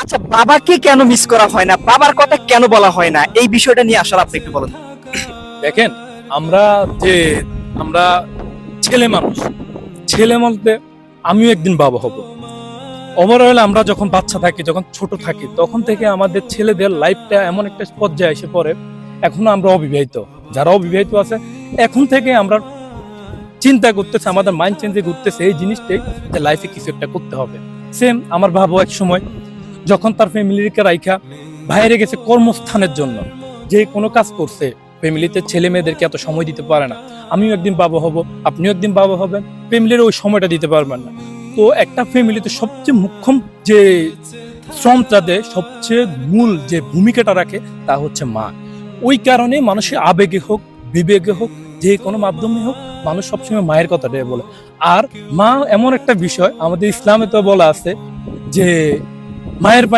আচ্ছা, বাবাকে কেন মিস করা হয় না, বাবার কথা কেন বলা হয় না, এই বিষয়টা নিয়ে আসলে আপনি একটু বলুন। দেখেন, আমরা যে আমরা ছেলে মানুষ, ছেলে বলতে আমিও একদিন বাবা হব। ওভারঅল আমরা যখন বাচ্চা থাকি, যখন ছোট থাকি, তখন থেকে আমাদের ছেলেদের লাইফটা এমন একটা পর্যায়ে এসে পড়ে। এখনো আমরা অবিবাহিত, যারা অবিবাহিত আছে, এখন থেকে আমরা চিন্তা করতেছে, আমাদের মাইন্ড চেঞ্জে ঘুরতেছে এই জিনিসটাই, যে লাইফে কিছু একটা করতে হবে। সেম আমার বাবা এক সময় যখন তার ফ্যামিলিকে রাইখা বাইরে গেছে কর্মস্থানের জন্য, যে কোনো কাজ করছে, ফ্যামিলিতে ছেলে মেয়েদেরকে এত সময় দিতে পারে না। আমিও একদিন বাবা হব, আপনিও একদিন বাবা হবেন, ফ্যামিলির ওই সময়টা দিতে পারবেন না। তো একটা ফ্যামিলিতে সবচেয়ে মুখ্যম যে শ্রমটা দেয়, সবচেয়ে মূল যে ভূমিকাটা রাখে, তা হচ্ছে মা। ওই কারণে মানুষের আবেগে হোক, বিবেকে হোক, যে কোনো মাধ্যমে হোক, মানুষ সবসময় মায়ের কথাটাই বলে। আর মা এমন একটা বিষয়, আমাদের ইসলামে তো বলা আছে যে মায়ের